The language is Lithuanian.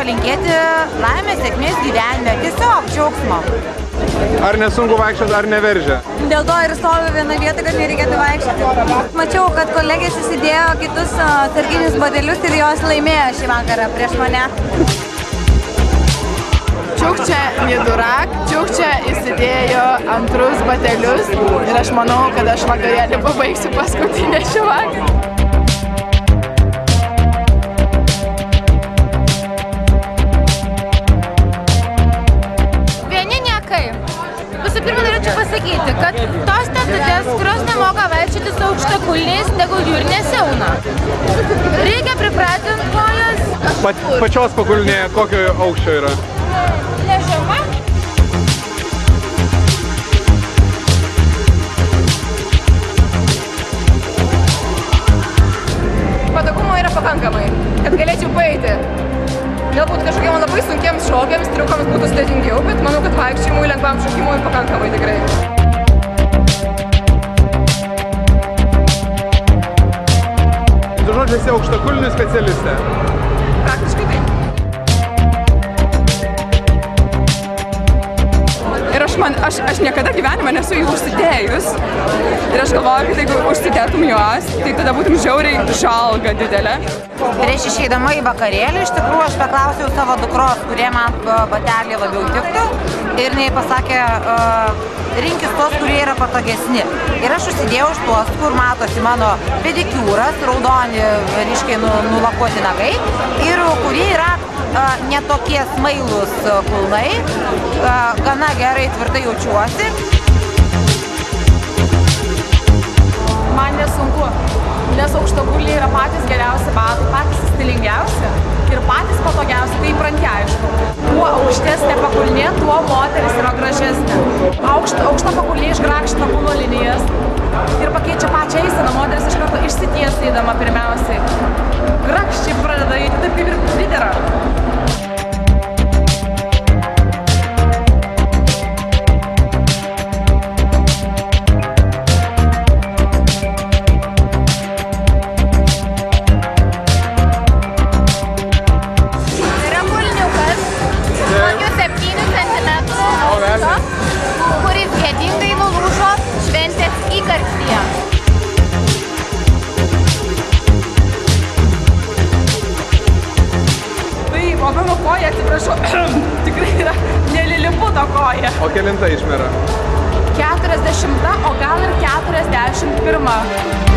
palinkėti laimės, sėkmės gyvenime, tiesiog džiaugsmo. Ar nesunku vaikščioti, ar neveržia? Dėl to ir stovi viena vieta, kad nereikėtų vaikščioti. Mačiau, kad kolegės įsidėjo kitus sarginius batelius ir jos laimėjo šį vakarą prieš mane. Čiukčia Nidurak, Čiukčia įsidėjo antrus batelius ir aš manau, kad aš vakarėlį pabaigsiu paskutinę šį vakarą. Visų pirma, norėčiau pasakyti, kad tos tetutės, kurios nemoka vaikščioti su aukštakulniais, tegul jų ir nesiauna. Reikia pripratinti kojas. Pačios pakulnė kokio aukščio yra? Nežema. Patogumo yra pakankamai, kad galėčiau paeiti. Galbūt kažkokiam labai sunkiems šokiams, triukams būtų sudėtingiau, bet manau, kad vaikščiojimui, lengvam šokimui pakankamai tikrai. Tu žodžiu, esi aukštakulnių specialistė? Praktiškai taip. Ir aš niekada gyvenime nesu jų užsidėjus. Ir aš galvoju, kad jeigu užsidėtum juos, tai tada būtum žiauriai žalga didelė. Prieš išeidama į vakarėlį, iš tikrųjų, aš paklausiau savo dukros, kurie man bateliai labiau tiktų. Ir jinai pasakė, rinkis tos, kurie yra patogesni. Ir aš užsidėjau už tuos, kur matosi mano pedikiūras, raudoni, ryškiai nulakuoti nagai. Ir kurie yra netokie smailūs kulnai, gana gerai tvirtai jaučiuosi. Man nesunku, nes aukštakulniai yra patys geriausi batai, patys stilingiausi ir patys patogiausi, tai įpranti aišku. Kuo aukštesnė pakulnė, tuo moteris yra gražesnė. Aukšta pakulnė išgrakština kūno linijas ir pakeičia pačią eiseną. Moteris iš karto išsitiesa eidama pirmiausiai. Grakščiai pradeda eiti taip kaip ir pridera. Kuris gėdingai nulūžo šventės įkarštyje. Tai mano koja, atsiprašau, tikrai yra neliliputo koja. O kelinta išmera? 40, o gal ir 41.